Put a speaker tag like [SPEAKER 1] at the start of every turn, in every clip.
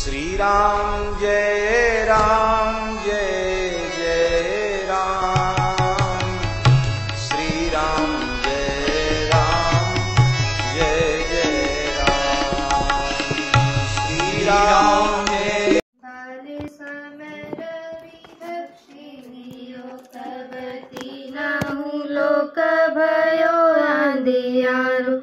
[SPEAKER 1] श्री राम जय जय राम, श्री राम जय जय राम, श्री राम जय।
[SPEAKER 2] लोक भयो अंधियारो,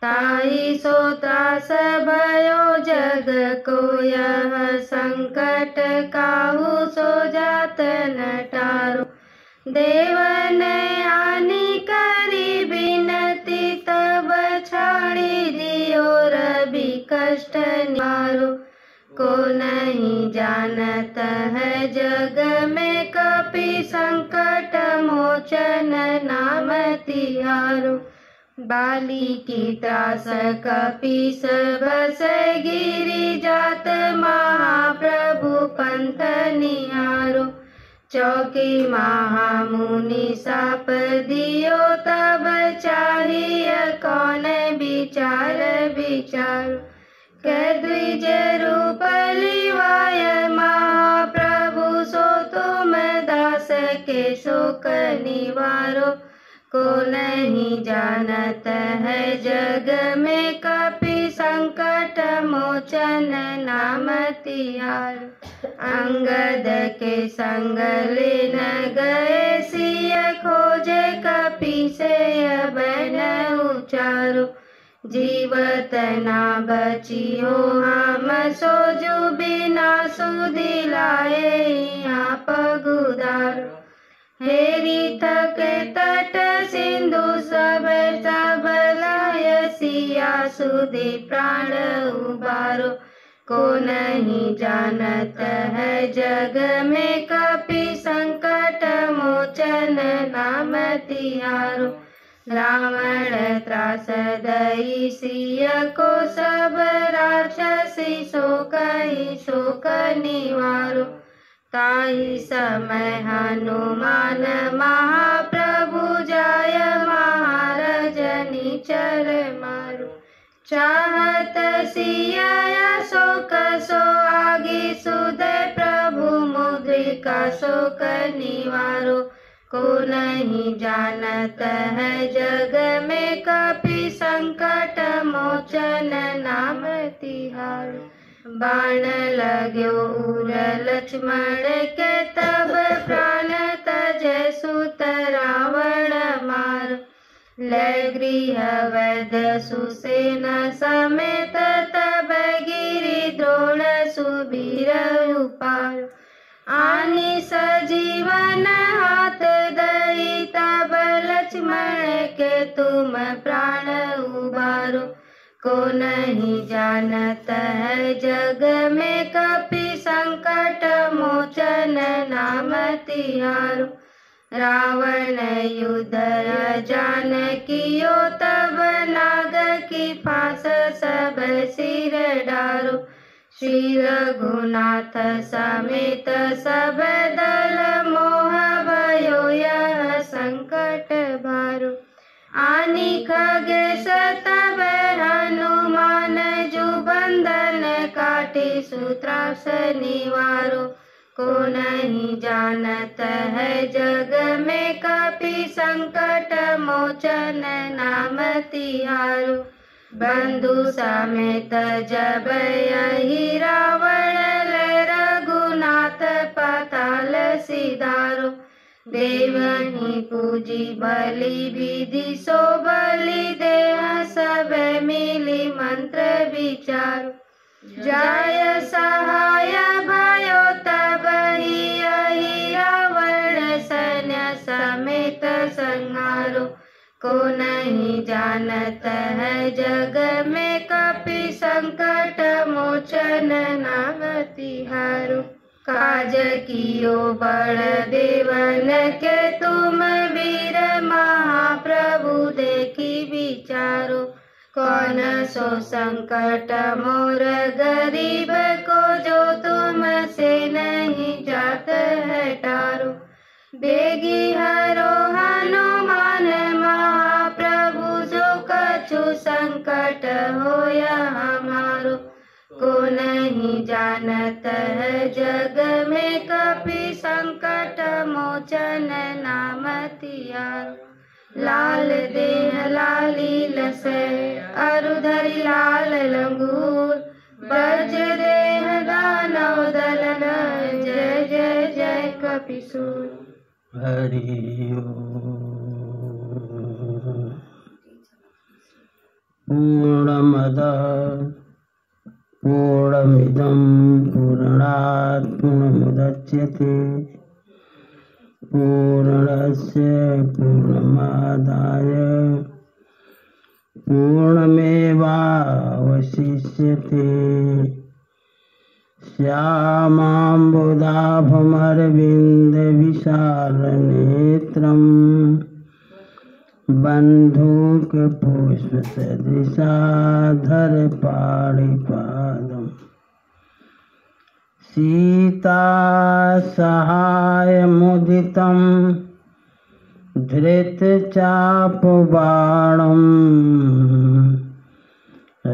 [SPEAKER 2] ताई सो त्रास भयो जग को यह संकट काहू सो जात नटारो। देवन आनी करी बिनती तब छाड़ी दियो रवि कष्ट निवारो। को नहीं जानत है जग में कपि संकट मोचन नाम तिहारो। बाली की त्रास कपि बस गिरी जात महाप्रभु पंथ निहारो। चौकी महामुनि साप दियो तब चाहिए कौन विचार। द्विज रूप लिवाय महाप्रभु सो तुम दास के शोक निवारो। को नहीं जानत है जग में कपि संकट मोचन नाम तिहारो। अंगद के संग लेन गए सिय खोजे कपि से बन उचारो। जीवत ना बचियो हम सोजु बिना सुधि लाए आप गुदारो। हेरी थके तट सिंधु सब लाय सिया सुधि प्राण उबारो। को नहीं जानत है जग में कपि संकट मोचन नाम तिहारो। रावण त्रास दई सिय को सब राक्षसी शोक निवारो। ताई समय हनुमान महाप्रभु जाय महाराज निचर मारो। चाहत सिय शोक सो आगे सुदय प्रभु मुद्रिका शोक निवारो। को नहीं जानत है जग में कपि संकट मोचन नाम तिहारो। बाण लाग्यो उर लक्ष्मण के तब प्राण तजय सुत रावण मारो। लय गृह वैद सुसेना समेत तब गिरि द्रोण सुबीर उपारो। आनी सजीवन हाथ दई तब लक्ष्मण के तुम प्राण उबारो। को नहीं जानत है जग में कपि संकट मोचन नाम तिहारो। रावण युद्ध जान कियो तब नाग की फांस सब सिर डारो। श्री रघुनाथ समेत सब दल मोह भयो यह संकट भारो। आनी खगेश तब हनुमान जु बंधन काटी सूत्रास निवारो। को नहीं जानत है जग में कपि संकट मोचन नाम तिहारो। बंधु समेत जब यही रावण रघुनाथ पाताल सिधारो। देवनी पूजी बलि विधि सो बलि देह सब मिली मंत्र विचारो। जाय सहाय भयो तब ही रावण सैन्य समेत संहारो। को नहीं जानत है जग में कपि संकट मोचन नाम तिहारो। काज कियो बड़ देवन के तुम वीर महाप्रभु देखी विचारो। कौन सो संकट मोर गरीब को जो तुम से नहीं जात है टारो। देगी हरो हनुमान महाप्रभु जो कछु संकट होया हमारो। को नहीं जानत है जग में कपि संकट मोचन नाम तिया। लाल देह लाली लसै अरुधरि लाल लंगूर वज्र देह दानव दलन जय जय जय कपिसूर।
[SPEAKER 3] हरि पूर्णमद पूर्णमिदं पूर्णात् पूर्णमुदच्यते पूर्णस्य पूर्णमादाय पूर्णमेवावशिष्यते। श्यामाम्बुदाभमरविन्दविशालनेत्रम् बन्धूकपुष्पसदृशाधरपाणिपादम् सीतासहायमुदितं धृतचापबाणम्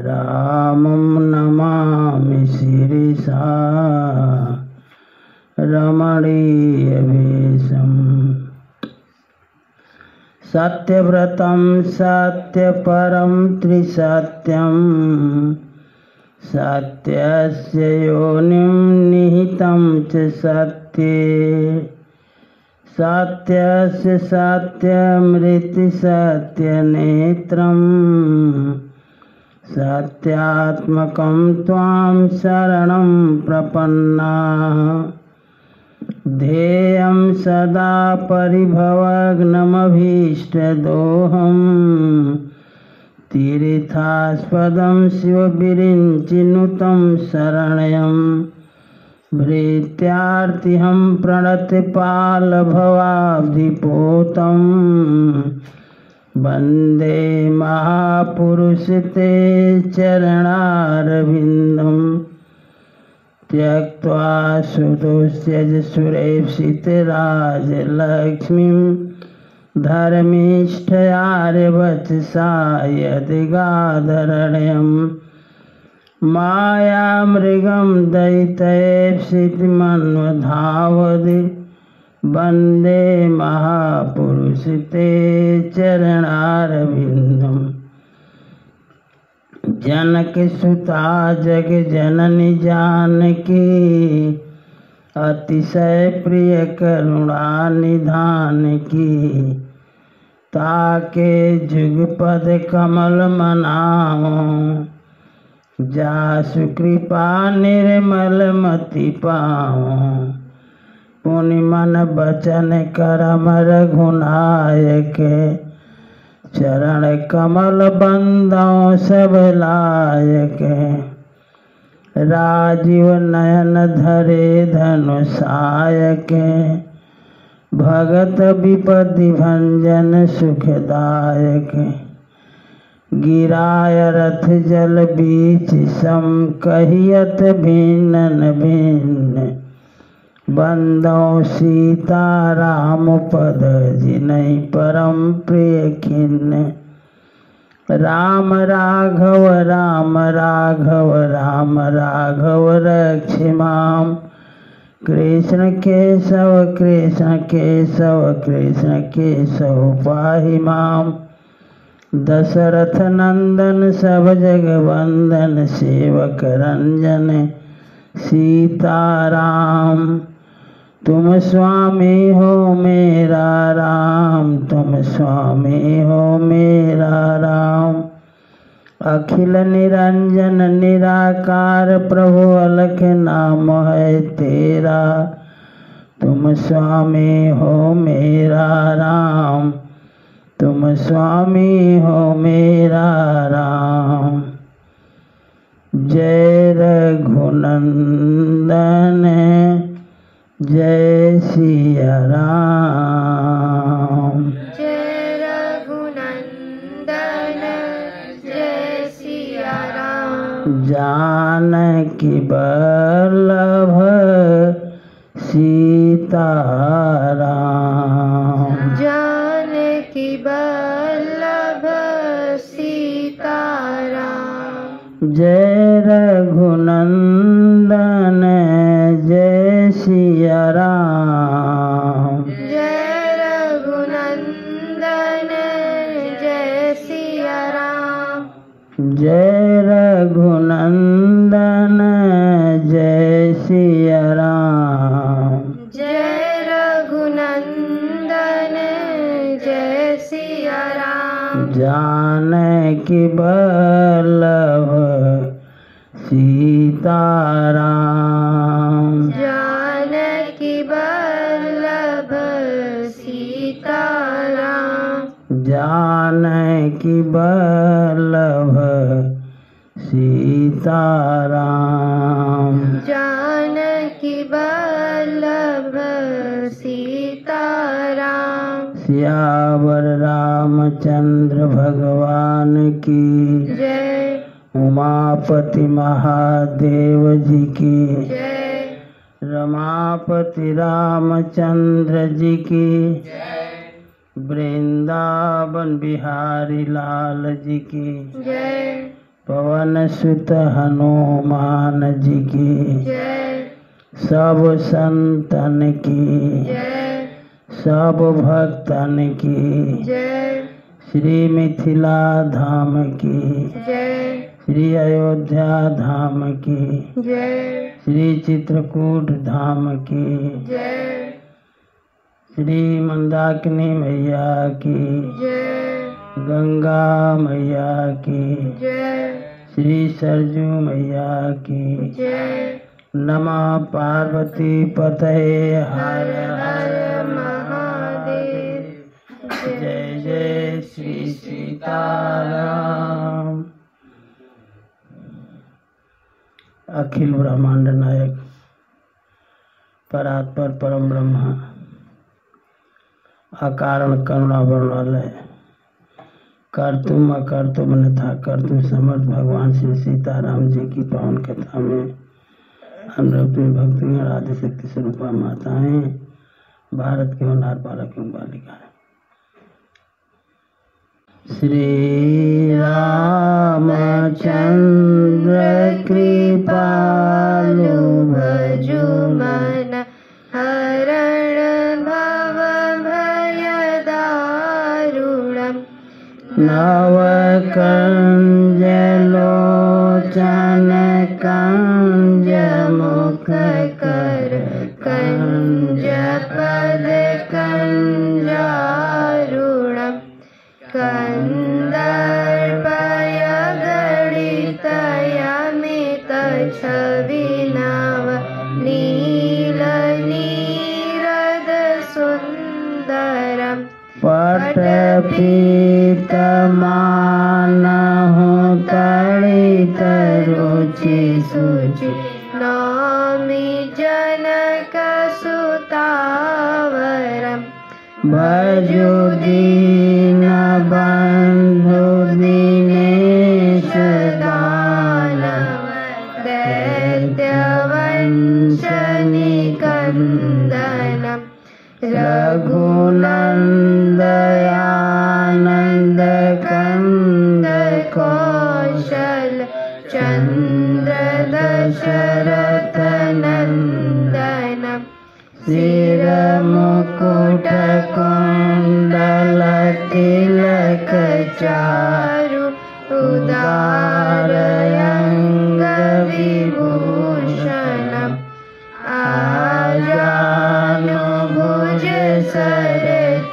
[SPEAKER 3] रामं नमामि शिरसा रमणीयवेशम्। सत्यव्रतं सत्यपरं त्रिसत्यं सत्यस्य योनिं निहितं च सत्ये सत्यस्य सत्यमृति सत्यनेत्रम् सत्यात्मकं त्वां शरणं प्रपन्नाः। ध्येयं सदा परिभवग्नमभीष्टदोहम् तीर्थास्पदं शिवविरिञ्चिनुतं शरण्यं भृत्यार्तिहं प्रणतपालभवाब्धिपोतं वन्दे महापुरुष ते चरणारविन्दम्। त्यक्त्वा सुदुस्त्यज सुरेप्सितराजलक्ष्मीं धर्मिष्ठयार्यवचसा यदिगाधरण्यं मायामृगं दयितैप्सितमन्वधावदि वन्दे महापुरुष ते चरणारविन्दम्। जनक सुता जग जननी जानकी अतिशय प्रिय करुणा निधान की। ताके जुगपद कमल मनाओ जासु कृपा निर्मल मति पाओ। पुनि मन बचन करम रघुनायक चरण कमल बंदों सब लायक। राजीव नयन धरे धनुषायक भगत विपदि भंजन सुखदायक। गिराय रथ जल बीच सम कहियत भिन्न भिन्न। बंदो सीता राम पद जिनहि परम प्रिय खिन्न। राम राघव राम राघव राम राघव रक्ष माम। कृष्ण केशव कृष्ण केशव कृष्ण केशव पाहि माम। दशरथ नंदन सब जग वंदन सेवक रंजन सीताराम। तुम स्वामी हो मेरा राम तुम स्वामी हो मेरा राम। अखिल निरंजन निराकार प्रभु अलख नाम है तेरा। तुम स्वामी हो मेरा राम तुम स्वामी हो मेरा राम। जय रघुनंदन जय सिया राम।
[SPEAKER 2] जय रघुनंदन जय सिया राम।
[SPEAKER 3] जानकी बल्लभ सीताराम।
[SPEAKER 2] जानकी बल्लभ सीताराम।
[SPEAKER 3] जय रघुनंदन सिया राम।
[SPEAKER 2] जय रघुनंदन जय सिया राम।
[SPEAKER 3] जानकी वल्लभ सीताराम।
[SPEAKER 2] जानकी वल्लभ सीताराम।
[SPEAKER 3] जानकी वल्लभ सीताराम।
[SPEAKER 2] जानकी वल्लभ सीताराम।
[SPEAKER 3] सियावर रामचंद्र भगवान की
[SPEAKER 2] जय।
[SPEAKER 3] उमापति महादेव जी की
[SPEAKER 2] जय।
[SPEAKER 3] रमापति रामचंद्र जी की वृंदावन बिहारी लाल जी की
[SPEAKER 2] जय।
[SPEAKER 3] पवन सुत हनुमान जी की
[SPEAKER 2] जय।
[SPEAKER 3] सब संतन की
[SPEAKER 2] जय।
[SPEAKER 3] सब भक्तन की
[SPEAKER 2] जय।
[SPEAKER 3] श्री मिथिला धाम की
[SPEAKER 2] जय।
[SPEAKER 3] श्री अयोध्या धाम की
[SPEAKER 2] जय।
[SPEAKER 3] श्री चित्रकूट धाम की
[SPEAKER 2] जय।
[SPEAKER 3] श्री मंदाकिनी मैया की
[SPEAKER 2] जय।
[SPEAKER 3] गंगा मैया की
[SPEAKER 2] जय।
[SPEAKER 3] श्री सरजू मैया की
[SPEAKER 2] जय।
[SPEAKER 3] नमः पार्वती पतये
[SPEAKER 2] हर
[SPEAKER 3] हर
[SPEAKER 2] हर महादेव।
[SPEAKER 3] जय जय श्री सीताराम। अखिल ब्रह्मांड नायक परात्पर परम ब्रह्म अकारण करुणा वर्णालय कर्तुम अकर्तुम अन्यथा कर्तुम समर्थ भगवान श्री सीताराम जी की पावन कथा में अनुरूपी भक्तिगण आदि शक्ति स्वरूपा माताएं भारत के होनहार बालक एवं बालिकाएं। श्री रामचंद्र कृपालु
[SPEAKER 2] भजु मन हरण भव भय दारुणम्।
[SPEAKER 3] नव कंज लोचन कंज मुख कर कंज पद कंजारुणम्। कंदर्पय गणित यमित छविनव नील नीरद सुंदरम्। पटपीत मानहु तड़ित रुचि सुचि नौमि जनक सुतावरम्। भजु दीन बंधु दीनेश दानव दैत्यवंश निकंदनम्। रघुनंदयानंद कंद कौशल चंद्र दशरथ नंदनम्। सिर मुकुट कुंडल तिलक चारु उदार अंग विभूषणम्। आजानु भुज सर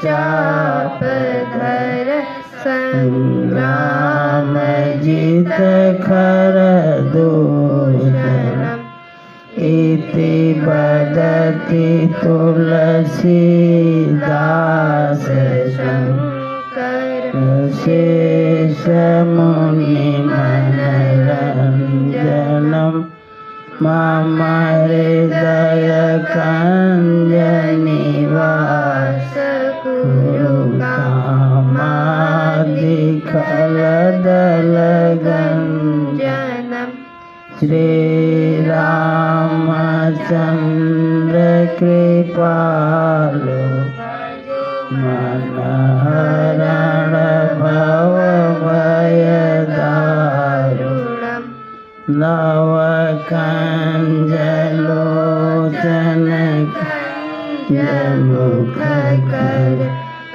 [SPEAKER 3] चाप धर संग्राम जित खर दूषणम्। इति बदति तुलसीदास शंकर शेष मुनि मनरंजनम्। मम हृदय कंज निवास कुरु कामादिखल दल गंजनम्। श्री रामचंद्र कृपालु मन हरण भव भय दारुणम्। नव कंज लोचन कंज मुख कर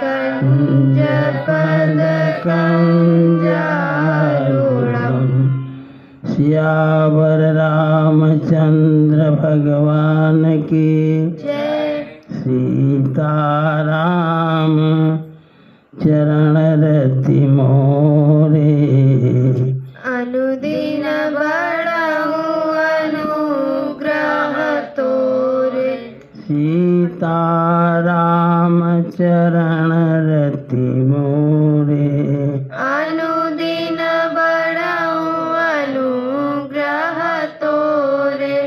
[SPEAKER 3] कंज पद कंजारुणम्। सियावर रामचंद्र रामचंद्र भगवान की
[SPEAKER 2] जय।
[SPEAKER 3] सीताराम चरण रति मोरे
[SPEAKER 2] अनुदिन बढ़ाऊं अनुग्रह तोरे।
[SPEAKER 3] सीताराम चरण रति मोरे
[SPEAKER 2] अनुदिन बढ़ाऊं अनुग्रह तोरे।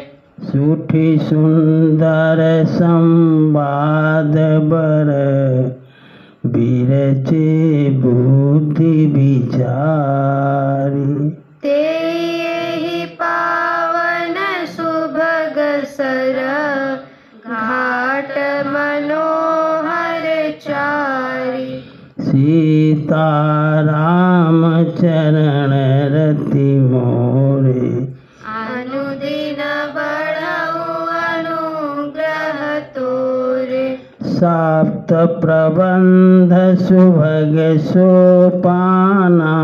[SPEAKER 3] सुठी सुंदर संवाद बर बिरचे बुद्धि विचारी।
[SPEAKER 2] तेहि पावन सुभग सर घाट मनोहर चारि।
[SPEAKER 3] सीताराम चरण रति मोरे
[SPEAKER 2] अनुदिन बढ़ाऊं अनुग्रह तोरे।
[SPEAKER 3] सप्त प्रबंध सुभग सोपाना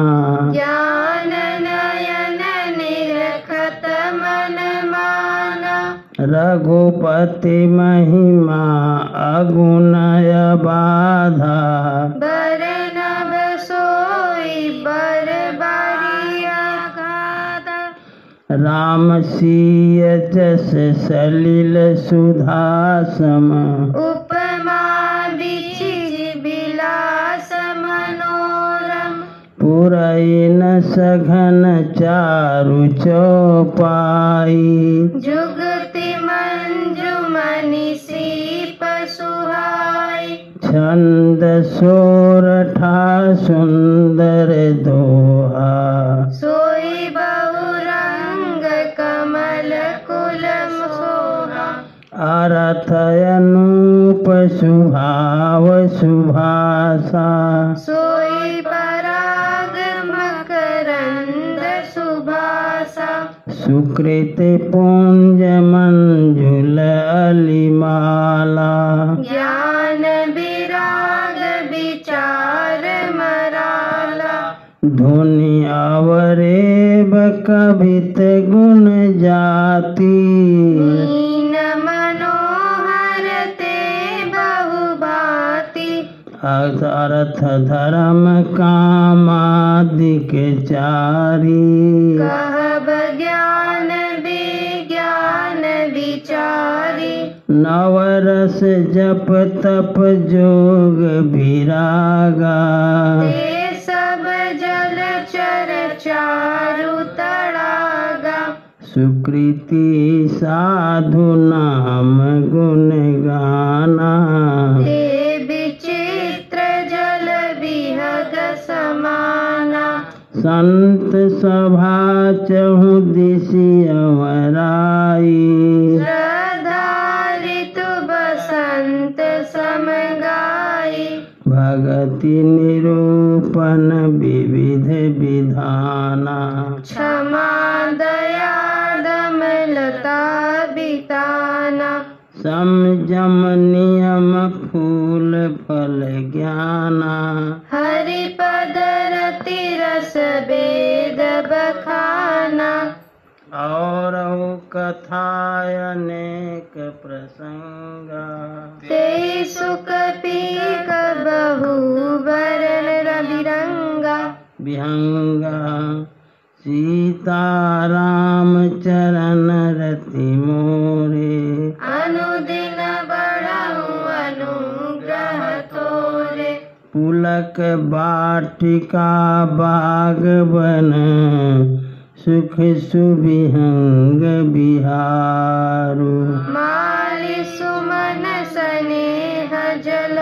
[SPEAKER 2] ज्ञान नयन निरखत मन माना।
[SPEAKER 3] रघुपति महिमा अगुणय बाधा
[SPEAKER 2] बरनब सोई बर बारिया गादा।
[SPEAKER 3] राम सिय जस सलिल सुधा सम
[SPEAKER 2] उपमा विचिर विलास मनोरम।
[SPEAKER 3] पुरैन सघन चारु चौपाई।
[SPEAKER 2] जुगति मंजुमनि सीप सुहाई।
[SPEAKER 3] छंद सोरठा सुंदर दोहा
[SPEAKER 2] सोई बहुरंग कमल कुलम सोहा।
[SPEAKER 3] अरथ अनूप सुभाव सुभाषा।
[SPEAKER 2] सोई पराग मकरंद सुभासा।
[SPEAKER 3] सुकृत पुंज मंजुल अलिमाला।
[SPEAKER 2] ज्ञान विराग विचार मराला।
[SPEAKER 3] धुनि अवरेब कवित गुण जाति।
[SPEAKER 2] मीन मनोहर ते बहुभांति।
[SPEAKER 3] अर्थ धर्म कामादिक चारी।
[SPEAKER 2] कहब ज्ञान विज्ञान विचारी।
[SPEAKER 3] नवरस जप तप जोग विरागा।
[SPEAKER 2] ते सब जल चर चारु तड़ागा।
[SPEAKER 3] सुकृति साधु नाम गुण गाना।
[SPEAKER 2] ते विचित्र जल विहग समाना।
[SPEAKER 3] संत सभा चहु दिशि अवराई।
[SPEAKER 2] श्रद्धा ऋतु बसंत समगाई।
[SPEAKER 3] भगति निरूपण विविध विधाना।
[SPEAKER 2] क्षमा दया दमलता बिताना।
[SPEAKER 3] संयम नियम फूल फल ज्ञाना।
[SPEAKER 2] हरि पद रति रस वेद बखाना।
[SPEAKER 3] और कथा अनेक प्रसंगा।
[SPEAKER 2] ते सुख पीक बहु बरन रविरंगा।
[SPEAKER 3] विहंगा सीताराम चरण रति मोरे
[SPEAKER 2] अनुदिन बढ़ाऊं अनुग्रह तोरे।
[SPEAKER 3] पुलक बाटिका बागवन सुख सुविहंग बिहारू।
[SPEAKER 2] माली सुमन स्नेह जल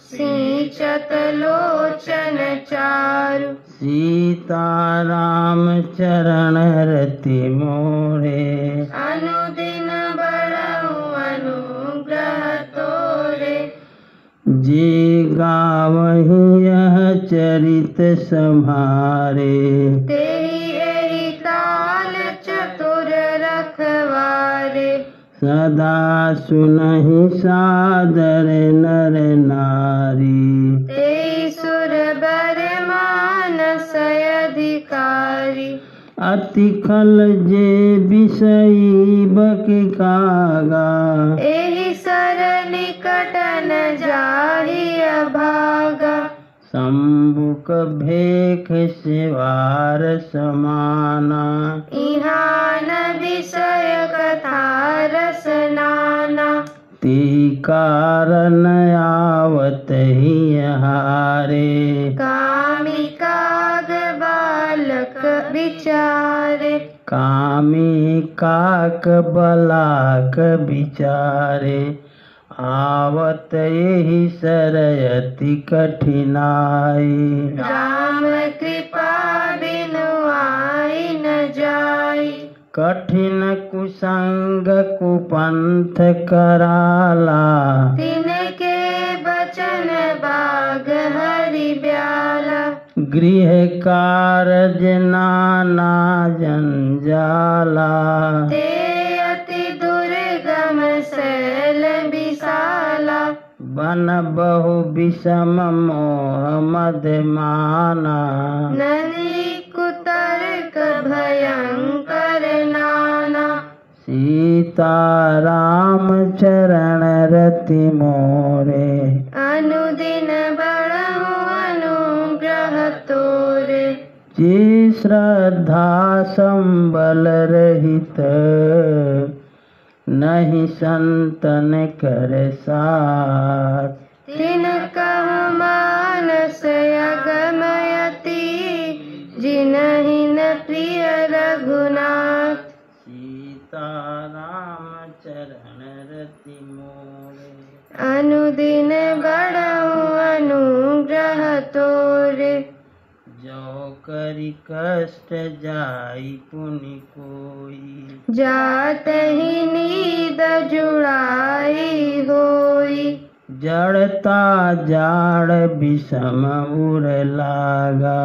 [SPEAKER 2] सिंचत लोचन चारु।
[SPEAKER 3] सीताराम चरण रति मोरे
[SPEAKER 2] अनुदिन बढ़ाऊं अनुग्रह तोरे।
[SPEAKER 3] जे गावहि यह चरित सम्हारे।
[SPEAKER 2] तेहि एहि ताल चतुर रखवारे।
[SPEAKER 3] सदा सुनहि सादर नर नारी।
[SPEAKER 2] तेहि सुर बर मानस अधिकारी।
[SPEAKER 3] अति खल जे विषयी बकी कागा
[SPEAKER 2] एहि सर निकट न जाहि अभागा
[SPEAKER 3] शंभुक भेख सेवार समाना
[SPEAKER 2] इहाँ न विषय कथा रस नाना
[SPEAKER 3] ते कारण आवत ही हारे
[SPEAKER 2] कामिकाग बालक विचारे
[SPEAKER 3] कामी काक बलाक बिचारे आवत यही सरयति कठिनाई
[SPEAKER 2] राम कृपा बिनु आई न जाई
[SPEAKER 3] कठिन कुसंग कुपंथ कराला
[SPEAKER 2] तिनके बचन बाग हरि ब्याला
[SPEAKER 3] गृह कारज नाना जंजाला
[SPEAKER 2] ते अति दुर्गम शैल विशाला
[SPEAKER 3] बन बहु विषम मोह मदमाना
[SPEAKER 2] ननी कुतर्क भयंकर नाना
[SPEAKER 3] सीता राम चरण रति मोरे
[SPEAKER 2] अनुदिन बड़हु अनुग्रह तोरे
[SPEAKER 3] जी श्रद्धा संबल रहित नहीं संतन कर साथ
[SPEAKER 2] तिनकहु मानस अगमयति जिनहि न प्रिय रघुनाथ
[SPEAKER 3] सीता राम चरण रति मोरे
[SPEAKER 2] अनुदिन बड़हु अनुग्रह तोरे
[SPEAKER 3] जो करि कष्ट जाई पुनि कोई
[SPEAKER 2] जात ही नीद जुड़ाई होई
[SPEAKER 3] जड़ता जाड़ विषम उर लागा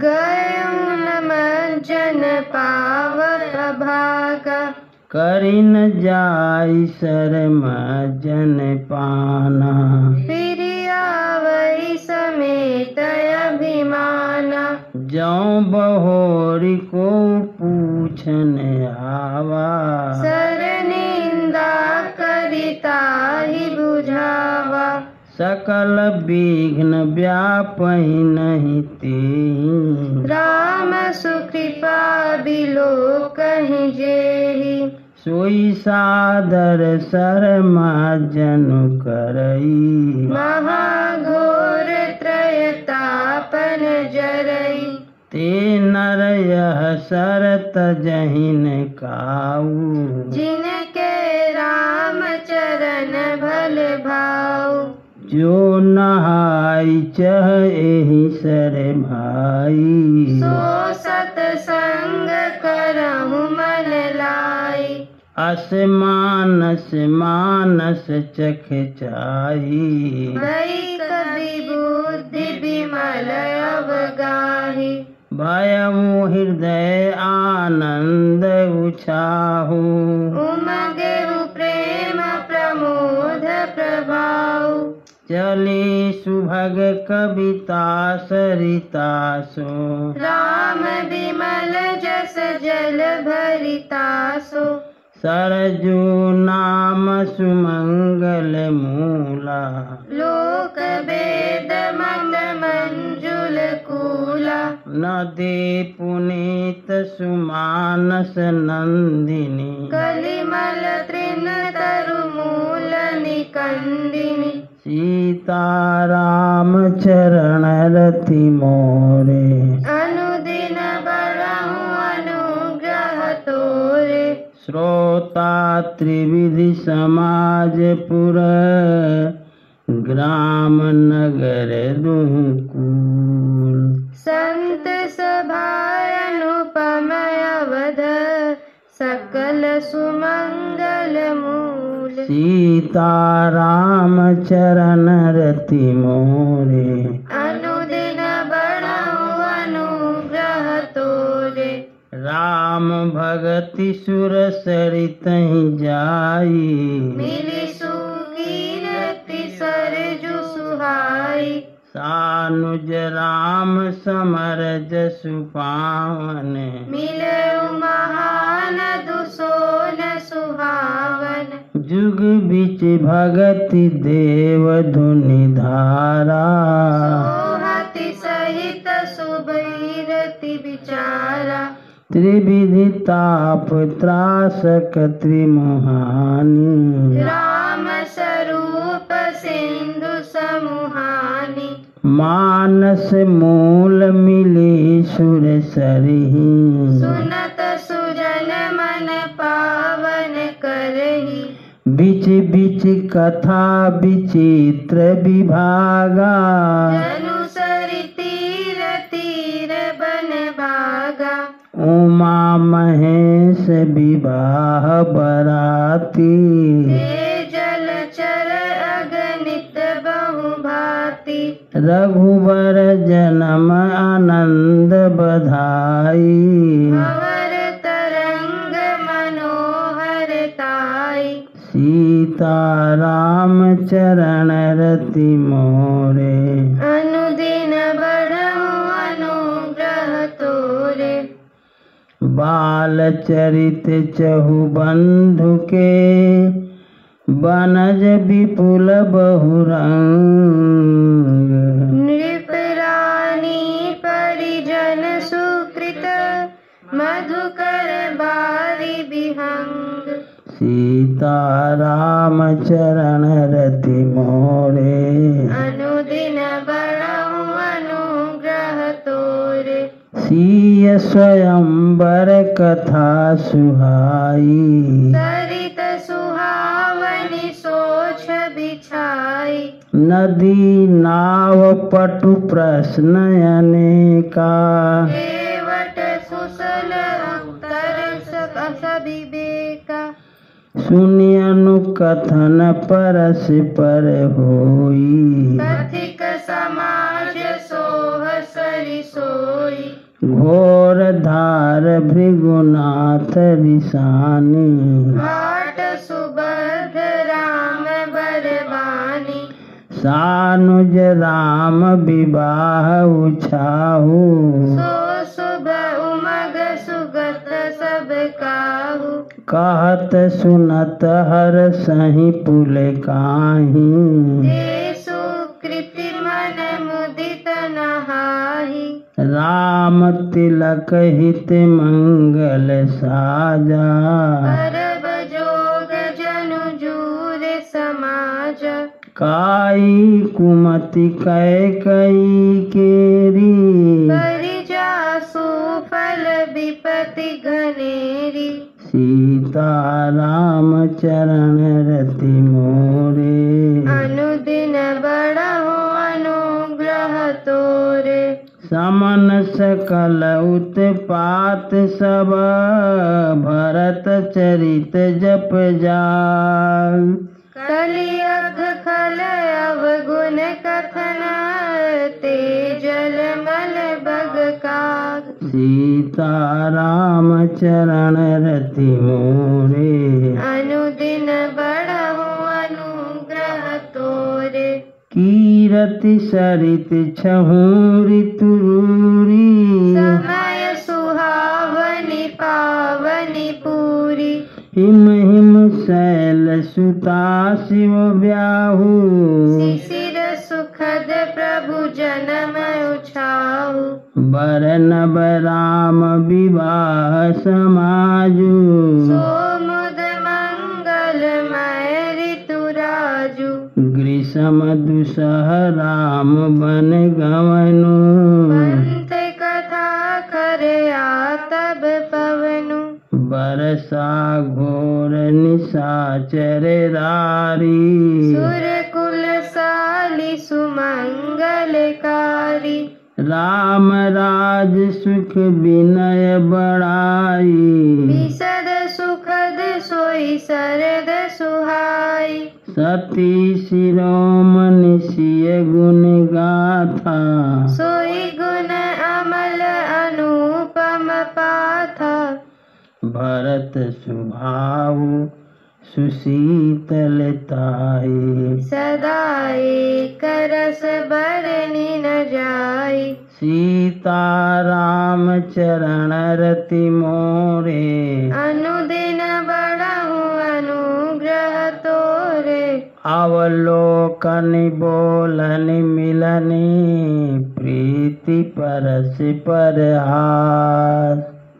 [SPEAKER 2] गयउ न मज्जन पावत भागा
[SPEAKER 3] करिन जाई शर्म जन पाना
[SPEAKER 2] फिर आवई समेत अभिमाना
[SPEAKER 3] जो बहोरी को पूछन आवा
[SPEAKER 2] सर निंदा करिता ही बुझावा
[SPEAKER 3] सकल विघ्न व्यापहि नहीं ते
[SPEAKER 2] राम सुकृपा बिलो कहीं जेहि
[SPEAKER 3] सोई सादर शर्मा जनु करई
[SPEAKER 2] महाघोर त्रयतापन जरई
[SPEAKER 3] ते नर यह शरत जहिन काऊ
[SPEAKER 2] जिनके राम चरण भल भाऊ
[SPEAKER 3] जो नहाई चह एहि सर भाई
[SPEAKER 2] सो सतसंग करहु मन लाई
[SPEAKER 3] अस मानस मानस चख चाही
[SPEAKER 2] भई कवि बुद्धि विमल अवगाही
[SPEAKER 3] भयमु हृदय आनंद उछाहु
[SPEAKER 2] उमगेहु प्रेम प्रमोद प्रभाव
[SPEAKER 3] चली सुभग कविता सरिता सो
[SPEAKER 2] राम विमल जस जल भरिता सो
[SPEAKER 3] सरजू नाम सुमंगल मूला
[SPEAKER 2] लोक वेद मंग मंजुल कूला
[SPEAKER 3] नदी पुनीत सुमानस नंदिनी
[SPEAKER 2] कलिमल तृण तरु मूल निकंदिनी
[SPEAKER 3] सीता राम चरण रति मोरे
[SPEAKER 2] अनुदिन बड़हु अनुग्रह तोरे
[SPEAKER 3] श्रोता त्रिविधि समाज पुर ग्राम नगर दुहकूल
[SPEAKER 2] संत सभा अनुपम अवध सकल सुमंगल मूल
[SPEAKER 3] सीता राम चरण रति मोरे
[SPEAKER 2] अनुदिन बड़हु अनुग्रह तोरे
[SPEAKER 3] राम भगति सुर सरित जाई
[SPEAKER 2] मिली सुकीरति सरजु सुहाई
[SPEAKER 3] सानुज राम समर जसु पावन,
[SPEAKER 2] मिले महान दुसोन सुहावन।
[SPEAKER 3] जुग बिच भगति देव धुनि धारा,
[SPEAKER 2] सोहति सहित सुबीरति विचारा।
[SPEAKER 3] त्रिविधि ताप त्रासक त्रिमुहानि,
[SPEAKER 2] राम स्वरूप सिंधु समुहानि।
[SPEAKER 3] मानस मूल मिली सुर सरहि,
[SPEAKER 2] सुनत सुजन मन पावन करहि।
[SPEAKER 3] बिच बिच कथा विचित्र विभागा,
[SPEAKER 2] जनु सरि तीर तीर बन भागा।
[SPEAKER 3] उमा महेश विवाह बराती,
[SPEAKER 2] हे जलचर अगणित बहु भांति।
[SPEAKER 3] रघुवर जन्म आनंद बधाई,
[SPEAKER 2] भंवर तरंग मनोहर ताई।
[SPEAKER 3] सीता राम चरण रति मोरे,
[SPEAKER 2] अनुदिन बढ़हु अनुग्रह तोरे।
[SPEAKER 3] बाल चरित चहु बंधु के, बनज विपुल बहुरंग।
[SPEAKER 2] नृप रानी परिजन सुकृत, मधुकर बारी बिहंग।
[SPEAKER 3] सीता राम चरण रति मोरे,
[SPEAKER 2] अनुदिन बढ़हु अनुग्रह तोरे।
[SPEAKER 3] सिय स्वयंवर कथा सुहाई,
[SPEAKER 2] सरित सुहावनी सोच बिछाई।
[SPEAKER 3] नदी नाव पटु प्रश्न अनेका,
[SPEAKER 2] केवट सुसल उत्तर सविवेका।
[SPEAKER 3] सुनि अनुकथन परस्पर होई,
[SPEAKER 2] कथिक समाज सोह सरि सोई।
[SPEAKER 3] घोर धार भृगुनाथ रिसानी,
[SPEAKER 2] भाट सुबध राम बरबानी।
[SPEAKER 3] सानुज राम विवाह उछाहु,
[SPEAKER 2] सो शुभ उमग सुगत सब काहू।
[SPEAKER 3] कहत सुनत हर सही पुल काही,
[SPEAKER 2] जे सुकृति मन मुदित नहाहि।
[SPEAKER 3] राम तिलक हित मंगल साजा,
[SPEAKER 2] करब जोग जनु जूर समाज।
[SPEAKER 3] काई कुमति कैकई केरी,
[SPEAKER 2] परिजासु फल विपति घनेरी।
[SPEAKER 3] सीता राम चरण रति मोरे,
[SPEAKER 2] अनुदिन बढ़हु अनुग्रह तोरे।
[SPEAKER 3] समन सकल उत्पात सब, भरत चरित जप जाग।
[SPEAKER 2] कलियुग खल अवगुण कथन, तेजल मल बग काग।
[SPEAKER 3] सीता राम चरण रति मोरे,
[SPEAKER 2] अनुदिन बढ़हु अनुग्रह तोरे।
[SPEAKER 3] कीरति सरित छहु ऋतुरूरी,
[SPEAKER 2] समय सुहावनी पावनी पूरी।
[SPEAKER 3] हिम हिम शैल सुता शिव ब्याहु,
[SPEAKER 2] शिशिर सुखद प्रभु जन्म उछाहु।
[SPEAKER 3] बर नब राम विवाह समाजु,
[SPEAKER 2] सोमुद मंगलमय ऋतुराजु।
[SPEAKER 3] ग्रीष्म दुसह राम बन गवनु,
[SPEAKER 2] पंथ कथा करे आतब पवनु।
[SPEAKER 3] बरसा घोर निशाचर रारी,
[SPEAKER 2] सुर कुल साली सुमंगलकारी।
[SPEAKER 3] राम राज सुख विनय बड़ाई,
[SPEAKER 2] विशद सुखद सोई सरद सुहाई।
[SPEAKER 3] सती शिरोमणि सिय गुण गाथा,
[SPEAKER 2] सोई गुण अमल अनुपम पाथा।
[SPEAKER 3] भरत सुभाव सुशीतलताई।
[SPEAKER 2] सदा एक रस बरनी न जाई।
[SPEAKER 3] सीताराम चरण रति मोरे।
[SPEAKER 2] अनुदिन बढ़हु अनुग्रह तोरे।
[SPEAKER 3] अवलोकन बोलन मिलनी प्रीति परस परहास।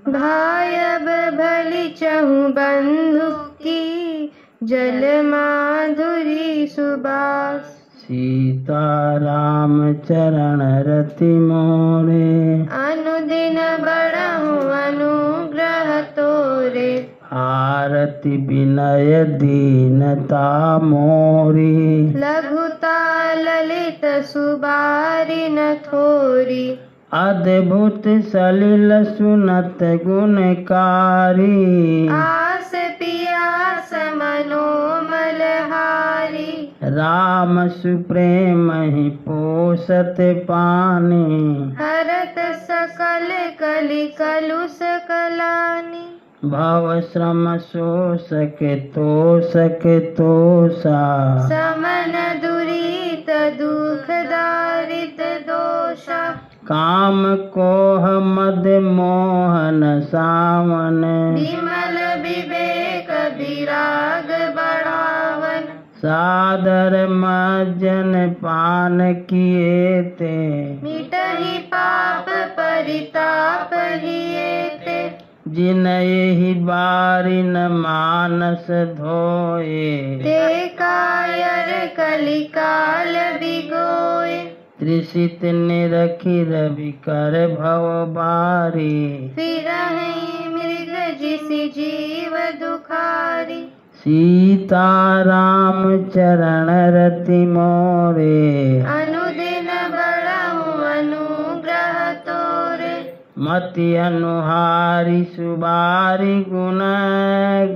[SPEAKER 2] भायब भली चहु बंधु की जल माधुरी सुबास।
[SPEAKER 3] सीताराम चरण रति मोरे।
[SPEAKER 2] अनुदिन बढ़हु अनुग्रह तोरे।
[SPEAKER 3] आरति विनय दीनता मोरी।
[SPEAKER 2] लघुता ललित सुबारी न थोरी।
[SPEAKER 3] अद्भुत सलिल सुनत गुणकारी।
[SPEAKER 2] आस पियास मनोमल हारी।
[SPEAKER 3] राम सुप्रेम ही पोषत पानी।
[SPEAKER 2] हरत सकल कलि कलुष कलानी।
[SPEAKER 3] भव श्रम शोषक तोषक तोषा।
[SPEAKER 2] समन दुरीत दुख दारित दोषा।
[SPEAKER 3] काम कोह मद मोहन सावन।
[SPEAKER 2] विमल विवेक विराग बढ़ावन।
[SPEAKER 3] सादर मज्जन पान किए ते।
[SPEAKER 2] मिटहि पाप परिताप हिएते।
[SPEAKER 3] जिन यही बारी न मानस धोए।
[SPEAKER 2] ते कायर कलिकाल बिगोए।
[SPEAKER 3] त्रिषित निरखी रवि कर भव बारी।
[SPEAKER 2] फिरहि मृग जिसि जीव दुखारी।
[SPEAKER 3] सीताराम चरण रति मोरे।
[SPEAKER 2] अनुदिन बढ़हु अनुग्रह तोरे।
[SPEAKER 3] मति अनुहारी सुबारी गुण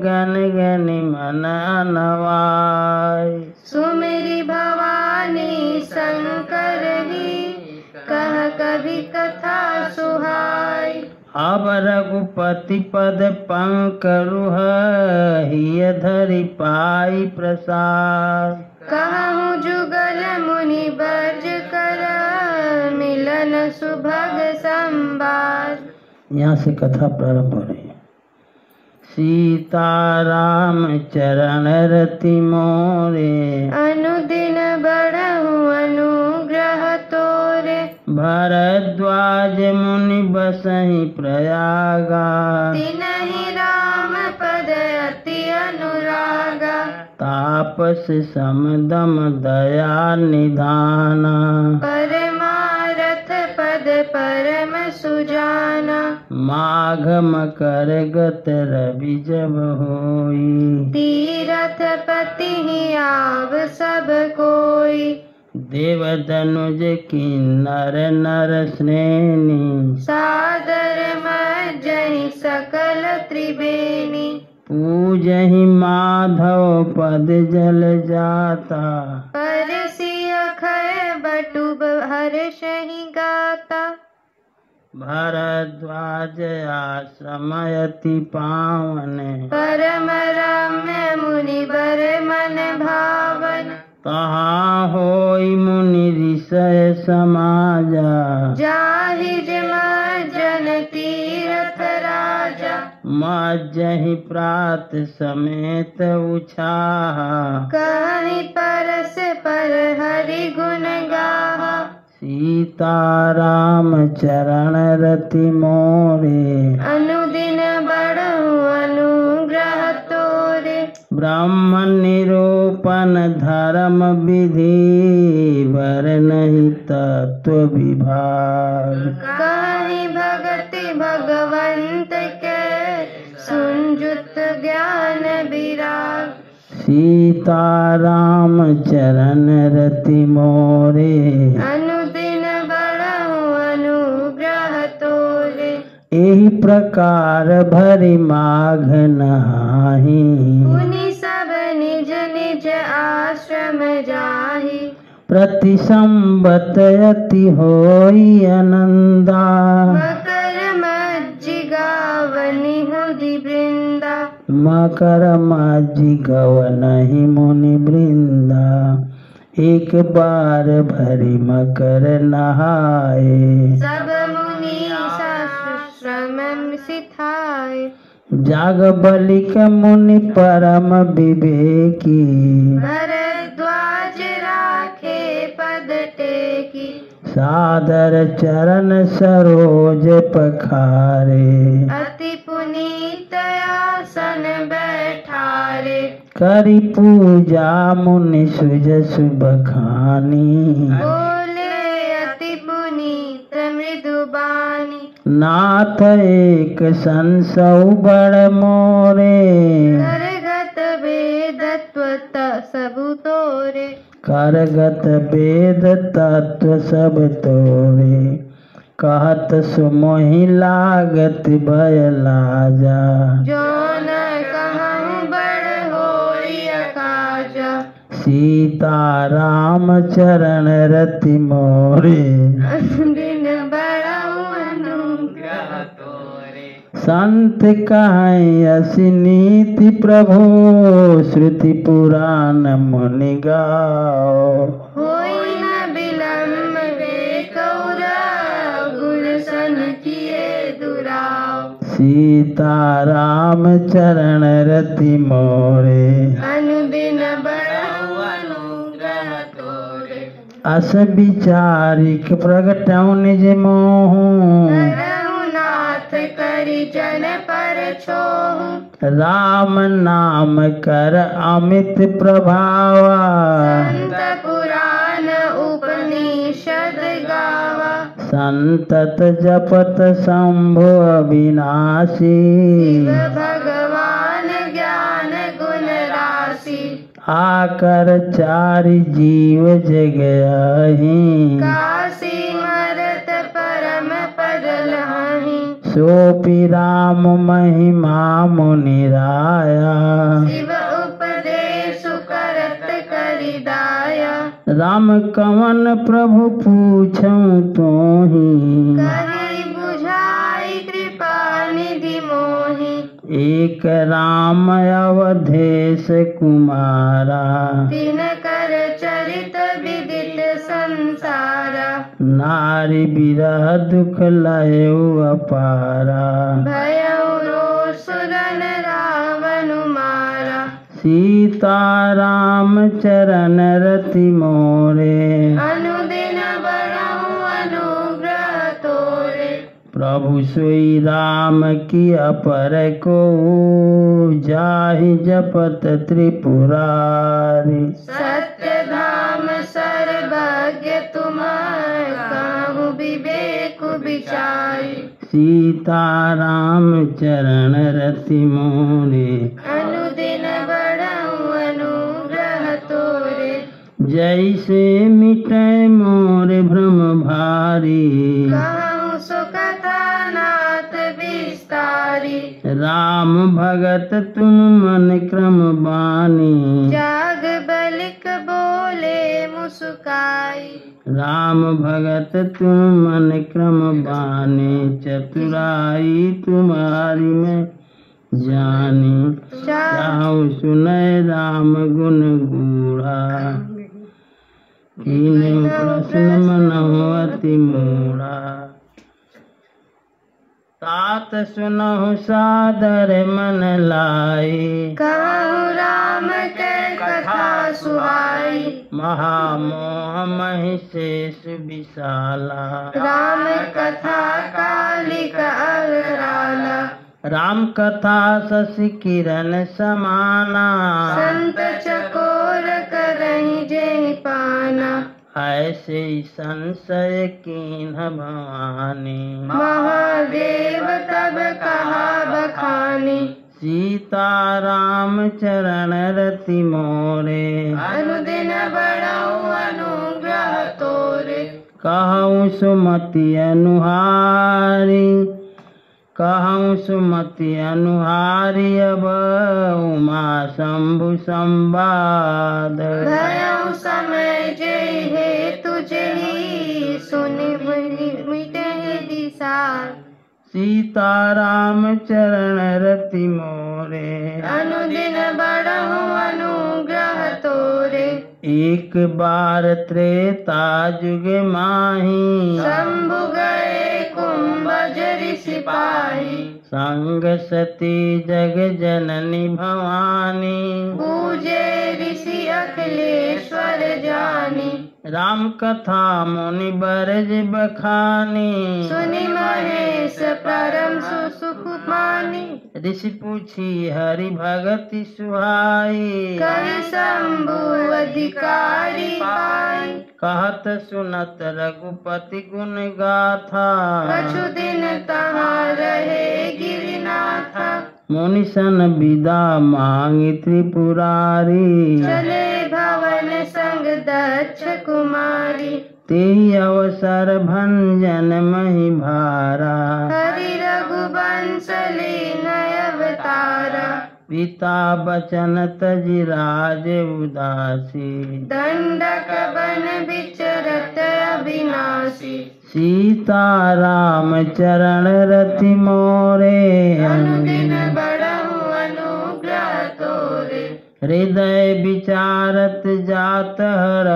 [SPEAKER 3] गण गनि मन अनवाय।
[SPEAKER 2] सुमिरि भवानी शंकर ही कह कभी कथा सुहाई।
[SPEAKER 3] अब रघुपति पद पंकरुह हिय धरि पाई प्रसाद।
[SPEAKER 2] कहूँ जुगल मुनि बज कर मिलन सुभग संवाद।
[SPEAKER 3] यहाँ से कथा प्रारंभ हो रही है। सीताराम चरण रति मोरे।
[SPEAKER 2] अनुदिन बढ़हु अनुग्रह तोरे।
[SPEAKER 3] भरद्वाज मुनि बसहि प्रयागा।
[SPEAKER 2] तिनहि राम पद अति अनुरागा।
[SPEAKER 3] तापस समदम दया निधाना।
[SPEAKER 2] परमारथ पद परम सुजाना।
[SPEAKER 3] माघ मकर गत रवि जब होई।
[SPEAKER 2] तीरथ पति आव सब कोई।
[SPEAKER 3] देव धनुज किन्नर नर श्रेणी।
[SPEAKER 2] सादर मज्जहि सकल त्रिवेणी।
[SPEAKER 3] पूजहि माधव पद जल जाता।
[SPEAKER 2] परसि अखय बटु हर्षहि गाता।
[SPEAKER 3] भरद्वाज आश्रम अति पावन।
[SPEAKER 2] परम रम्य मुनि बर मन भावन।
[SPEAKER 3] तहाँ होई मुनि ऋषय समाजा।
[SPEAKER 2] जाहि मज्जन तीरथ राजा।
[SPEAKER 3] मज्जहि प्रात समेत उछाहा।
[SPEAKER 2] कहि परस पर हरि गुण गाहा।
[SPEAKER 3] सीताराम चरण रति मोरे।
[SPEAKER 2] अनुदिन बढ़हु अनुग्रह तोरे।
[SPEAKER 3] ब्रह्म निरूपण धर्म विधि वरनहि तत्व विभाग।
[SPEAKER 2] कहि भगति भगवंत के सुनजुत ज्ञान विराग।
[SPEAKER 3] सीताराम चरण रति मोरे।
[SPEAKER 2] अनुदिन बढ़हु अनुग्रह तोरे।
[SPEAKER 3] एहि प्रकार भरि माघ नहाहि।
[SPEAKER 2] मुनि सब निज निज आश्रम जाहि।
[SPEAKER 3] प्रति संबत अति होई आनंदा।
[SPEAKER 2] मकर मज्जि गावनि हुदि वृंदा।
[SPEAKER 3] मकर माझी गव नहीं मुनि वृंदा, एक बार भरी मकर नहाए।
[SPEAKER 2] सब मुनि शास्त्रश्रम सिखाए,
[SPEAKER 3] जाग बलिक मुनि परम विवेकी,
[SPEAKER 2] भरद्वाज राखे पद टेकी।
[SPEAKER 3] सादर चरण सरोज पखारे,
[SPEAKER 2] अति पुनीत आसन बैठारे।
[SPEAKER 3] करी पूजा मुनि सुजस बखानी,
[SPEAKER 2] बोले अति पुनीत मृदुबानी।
[SPEAKER 3] नाथ एक संसौ बड़ मोरे,
[SPEAKER 2] करगत वेदत्व सबु तोरे।
[SPEAKER 3] करगत वेद तत्व सब तोरे, कहत सुमोहि लागत भय लाजा।
[SPEAKER 2] जो न कहूँ बड़ होई अकाजा,
[SPEAKER 3] सीता राम चरण रति मोरे,
[SPEAKER 2] दिन बड़ऊ अनुग्रह तोरे।
[SPEAKER 3] संत कहें असी नीति प्रभु, श्रुति पुराण मुनि गाओ।
[SPEAKER 2] होई न विलम्ब वे कौरा, गुरसन किए दुराव।
[SPEAKER 3] सीता राम चरण रति मोरे,
[SPEAKER 2] अनुदिन बड़ऊ अनुग्रह तोरे।
[SPEAKER 3] अस विचारिक प्रगटऊ निज मोहु,
[SPEAKER 2] करहु नाथ करि जन पर छोहु।
[SPEAKER 3] राम नाम कर अमित प्रभावा,
[SPEAKER 2] संत पुराण उपनिषद गावा।
[SPEAKER 3] संतत जपत शंभु अविनाशी,
[SPEAKER 2] शिव भगवान ज्ञान गुण राशि।
[SPEAKER 3] आकर चारि जीव जग आहि,
[SPEAKER 2] काशी मरत परम पद लहि।
[SPEAKER 3] सोपि राम महिमा मुनि राया,
[SPEAKER 2] शिव उपदेश करत करि दाया।
[SPEAKER 3] राम कवन प्रभु पूछऊं तोहि,
[SPEAKER 2] कहि बुझाई कृपा निधि मोहि।
[SPEAKER 3] एक राम अवधेश कुमारा,
[SPEAKER 2] दिनकर चरित विदित संसारा।
[SPEAKER 3] नारी विरह दुख लयऊ अपारा,
[SPEAKER 2] भयउ रोषुरन रावण मारा।
[SPEAKER 3] सीता राम चरण रति मोरे,
[SPEAKER 2] अनुदिन बड़ऊ अनुग्रह तोरे।
[SPEAKER 3] प्रभु सोई राम की अपर को, जाहि जपत त्रिपुरारी।
[SPEAKER 2] सत्य धाम सर्वज्ञ तुम, कहूँ विवेक विचारी।
[SPEAKER 3] सीता राम चरण रति मोरे,
[SPEAKER 2] अनुदिन बड़ऊ अनुग्रह तोरे।
[SPEAKER 3] जैसे मिटे मोर भ्रम भारी,
[SPEAKER 2] कहूँ सुकथा नाथ विस्तारी।
[SPEAKER 3] राम भगत तुम मन क्रम बानी,
[SPEAKER 2] जाग बलिक बोले मुस्काई।
[SPEAKER 3] राम भगत तुम मन क्रम बानी, चतुराई तुम्हारी मैं जानी। चाहु सुनय राम गुण गूढ़ा, कीन्हु प्रश्न मनहु अति मूढ़ा। तात सुनहु सादर मन लाई,
[SPEAKER 2] कहूँ राम के कथा सुहाई।
[SPEAKER 3] महामोह महिषेष विशाला,
[SPEAKER 2] राम कथा कालिक अग्राला।
[SPEAKER 3] राम कथा शशि किरण समाना,
[SPEAKER 2] संत चकोर करहि जेहि पाना।
[SPEAKER 3] ऐसे संशय कीन्ह भवानी,
[SPEAKER 2] महादेव तब कहा बखानी।
[SPEAKER 3] सीता राम चरण रति मोरे,
[SPEAKER 2] अनुदिन बड़ऊ अनुग्रह तोरे।
[SPEAKER 3] कहूँ सुमति अनुहारी, कहूँ सुमति अनुहारी। अब उमा शंभु संवाद,
[SPEAKER 2] भयउ समय जय हे तुझे ही। सुनि मिटे दिशा,
[SPEAKER 3] सीताराम चरण रति मोरे।
[SPEAKER 2] अनुदिन बढ़हु अनुग्रह तोरे।
[SPEAKER 3] एक बार त्रेता जुग माही।
[SPEAKER 2] शंभु गए कुंभज सिपाही।
[SPEAKER 3] संग सती जग जननी भवानी।
[SPEAKER 2] पूजे ऋषि अखिलेश्वर जानी।
[SPEAKER 3] राम कथा मुनि बरज बखानी।
[SPEAKER 2] सुनि महेश परम सुख पानी।
[SPEAKER 3] ऋषि पूछी हरि भगति सुहाई।
[SPEAKER 2] कहि शंभु अधिकारी पाई।
[SPEAKER 3] कहत सुनत रघुपति गुण गाथा।
[SPEAKER 2] कछु दिन तहाँ रहे गिरिनाथा।
[SPEAKER 3] मुनि सन विदा मांगी त्रिपुरारी।
[SPEAKER 2] चले भवन संग दक्ष कुमारी।
[SPEAKER 3] तेहि अवसर भंजन मही भारा।
[SPEAKER 2] हरि रघुवंश लीन अवतारा।
[SPEAKER 3] पिता बचन तजि राज उदासी।
[SPEAKER 2] दंडक बन विचरत अविनाशी।
[SPEAKER 3] सीता राम चरण रति मोरे।
[SPEAKER 2] अनुदिन बढ़हु अनुग्रह तोरे।
[SPEAKER 3] हृदय विचारत जात हर।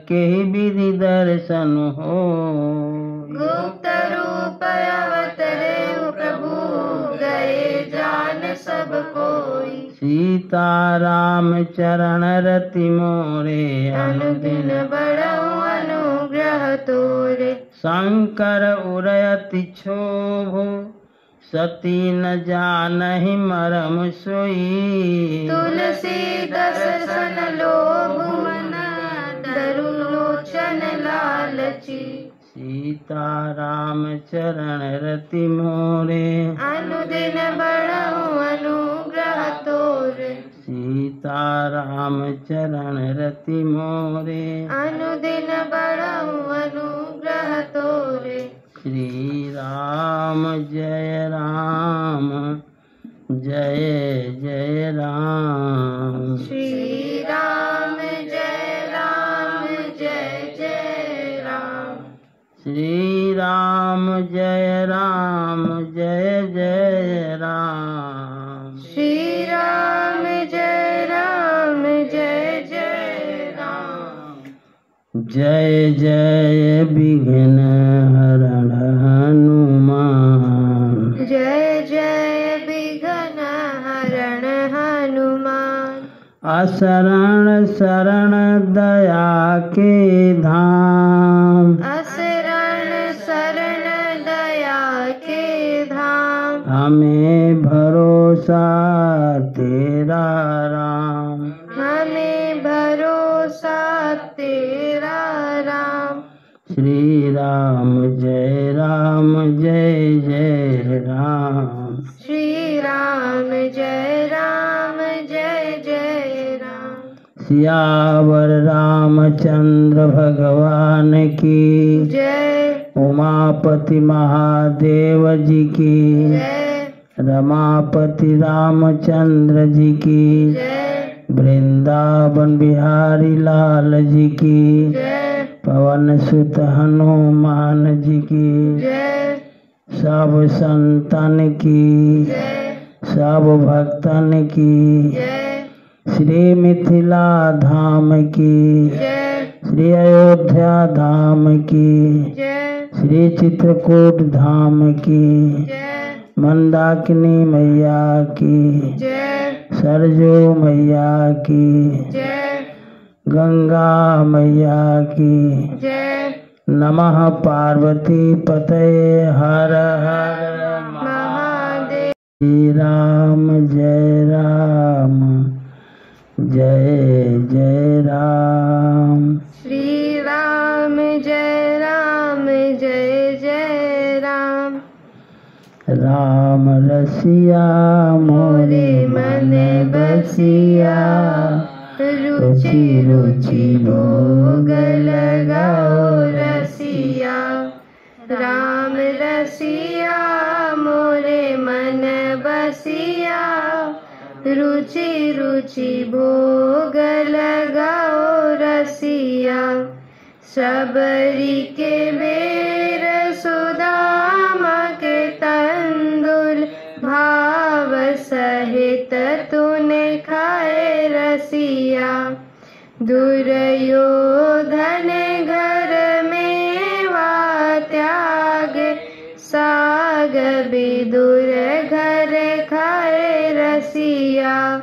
[SPEAKER 3] केहि विधि दर्शन हो।
[SPEAKER 2] गुप्त रूप अवतरे प्रभु। गए जान सब कोई।
[SPEAKER 3] सीता राम चरण रति मोरे।
[SPEAKER 2] अनुदिन बढ़हु अनुग्रह तोरे।
[SPEAKER 3] शंकर उरयति क्षोभु। सती न जानहि मरम सोई।
[SPEAKER 2] तुलसी दर्शन लोभ मन। दरु लोचन लालची।
[SPEAKER 3] सीता राम चरण रति मोरे।
[SPEAKER 2] अनुदिन बढ़हु अनुग्रह तोरे।
[SPEAKER 3] सीता राम चरण रति मोरे।
[SPEAKER 2] अनुदिन बढ़हु अनुग्रह तोरे।
[SPEAKER 3] श्री राम जय राम जय जय राम।
[SPEAKER 2] श्री राम जय राम जय जय राम।
[SPEAKER 3] श्री राम जय राम जय जय राम।
[SPEAKER 2] श्री राम जय राम जय जय राम।
[SPEAKER 3] जय जय विघ्न हरण हनुमान।
[SPEAKER 2] जय जय विघ्न हरण हनुमान।
[SPEAKER 3] असरण शरण दया के धाम।
[SPEAKER 2] असरण शरण दया के धाम।
[SPEAKER 3] हमें भरोसा तेरा राम।
[SPEAKER 2] हमें भरोसा तेरा राम।
[SPEAKER 3] श्री राम जय जय राम।
[SPEAKER 2] श्री राम जय जय राम।
[SPEAKER 3] सियावर रामचंद्र भगवान की
[SPEAKER 2] जय।
[SPEAKER 3] उमापति महादेव जी की
[SPEAKER 2] जय।
[SPEAKER 3] रमापति रामचंद्र जी की
[SPEAKER 2] जय।
[SPEAKER 3] वृंदावन बिहारी लाल जी की
[SPEAKER 2] जय।
[SPEAKER 3] पवन सुत हनुमान जी की
[SPEAKER 2] जय।
[SPEAKER 3] सब संतन की
[SPEAKER 2] जय।
[SPEAKER 3] सब भक्तन की
[SPEAKER 2] जय।
[SPEAKER 3] श्री मिथिला धाम की
[SPEAKER 2] जय।
[SPEAKER 3] श्री अयोध्या धाम की
[SPEAKER 2] जय।
[SPEAKER 3] श्री चित्रकूट धाम की
[SPEAKER 2] जय।
[SPEAKER 3] मंदाकिनी मैया की
[SPEAKER 2] जय।
[SPEAKER 3] सरजू मैया की
[SPEAKER 2] जय।
[SPEAKER 3] गंगा मैया की
[SPEAKER 2] जय।
[SPEAKER 3] नमः पार्वती पतये हर हर
[SPEAKER 2] महादेव।
[SPEAKER 3] श्री राम जय जय राम।
[SPEAKER 2] श्री राम जय जय राम।
[SPEAKER 3] राम रसिया मोरे मन बसिया। रुचि रुचि भोग लगाओ रसिया।
[SPEAKER 2] राम रसिया मोरे मन बसिया। रुचि रुचि भोग लगाओ रसिया। सबरी के बेर सुदामा के तर तूने खाए रसिया। दुर्योधन घर में वा त्याग, साग विदुर घर खाए रसिया।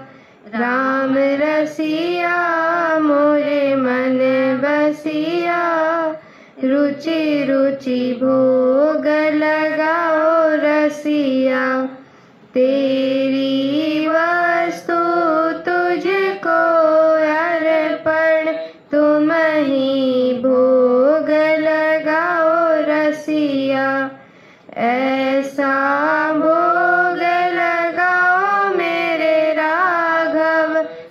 [SPEAKER 2] राम रसिया मोरे मन बसिया, रुचि रुचि भोग लगाओ रसिया। तेरी वस्तु तुझको अर्पण, तुम ही भोग लगाओ रसिया। ऐसा भोग लगाओ मेरे राघव,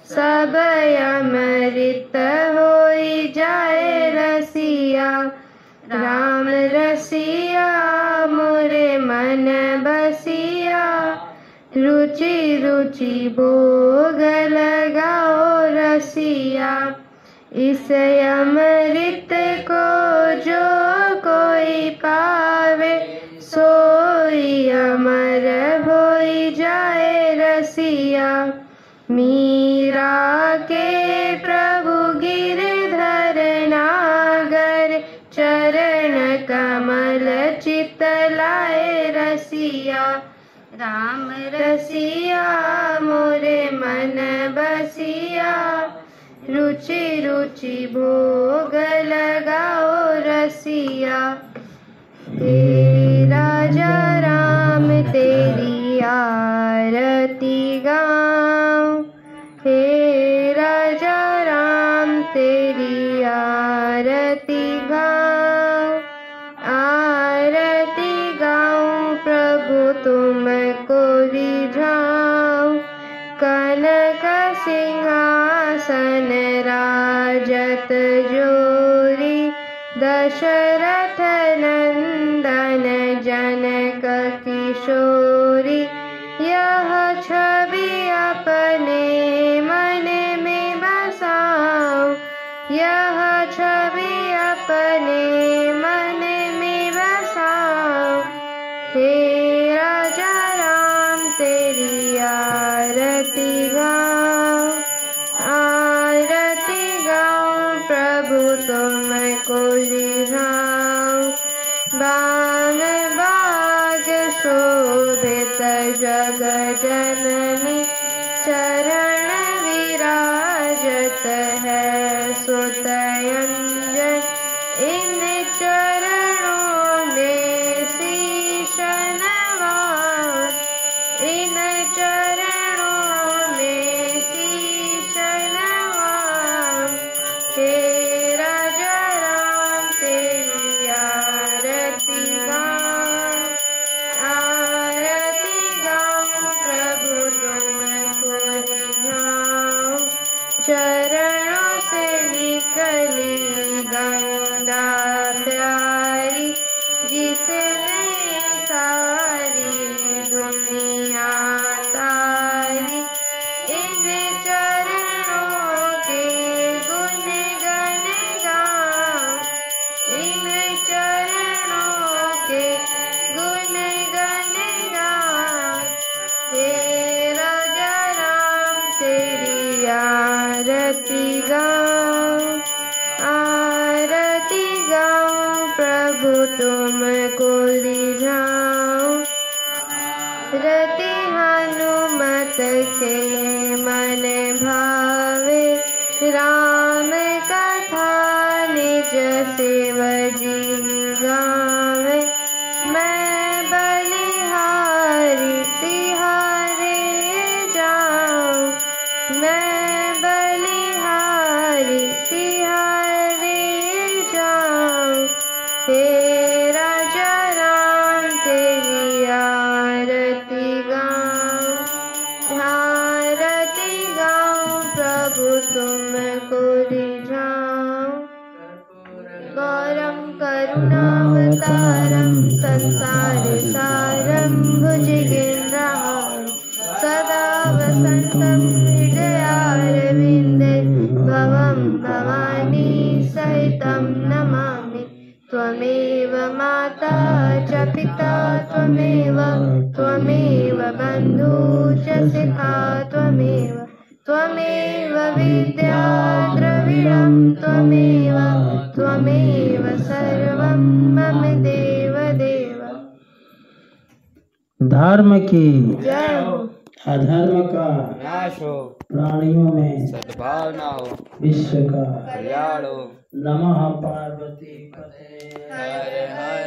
[SPEAKER 2] सब अमृत होई जाए रसिया। राम रसिया मोरे मन बसिया, रुचि रुचि भोग लगाओ रसिया। इस अमृत को जो कोई पावे, सोई अमर होई जाए रसिया। मीरा के प्रभु गिरधर नागर, चरण कमल चित लाए रसिया। राम रसिया मोरे मन बसिया, रुचि रुचि भोग लगाओ रसिया। हे राजा राम तेरी आरती गाऊं, हे राजा राम तेरी आरती गाऊं। आरती गाऊं प्रभु तुमको रिझाऊं, कनक सिंहासन राजत जोरी। दशरथ नंदन जनक किशोरी, यह छवि अपने मन में बसाऊं, यह छवि अपने मन में बसाऊं। हे राजा राम तेरी आरती गाऊं, आरती गाऊं प्रभु तुमको रिझाऊं। बान बाग शोभित जग जननी, चरण विराजत है सुतयंजन। इन चरणों में शीश नवाऊं, इन चरणों में शीश नवाऊं। हे राजा राम तेरी आरती गाऊं, आरती गाऊं प्रभु तुमको रिझाऊं। चरणों से निकली गंगा प्यारी, जिसने सारी दुनिया तारी। इन चरणों के गुण गण गाऊं, इन चरणों के गुण गण गाऊं। हे राजा राम तेरी आरती गाऊं, आरती गाऊं प्रभु तुमको रिझाऊं। रति हनुमत के मन भावे, राम कथा निज सेव जी गावे। मैं बलिहारी तिहारे जाऊं, मैं बलिहारी तिहारे जाऊं। हे राजा राम तेरी आरती गाऊं, आरती गाऊं प्रभु तुमको रिझाऊं। गौरम करुणावतारम संसार सारम भुजगेन्द्रहारं, सदा वसन्तं हृदयारविन्दे। भवं भवानी सहितं नमामि। त्वमेव माता च पिता त्वमेव, त्वमेव बन्धु च सखा त्वमेव। त्वमेव त्वमेव विद्या द्रविणं त्वमेव त्वमेव सर्वं मम देव देव।
[SPEAKER 3] धर्म की
[SPEAKER 2] जय हो,
[SPEAKER 3] अधर्म का
[SPEAKER 1] नाश हो,
[SPEAKER 3] प्राणियों में
[SPEAKER 1] सद्भावना हो,
[SPEAKER 3] विश्व का
[SPEAKER 1] कल्याण हो।
[SPEAKER 3] नमः पार्वती पते
[SPEAKER 1] हर हर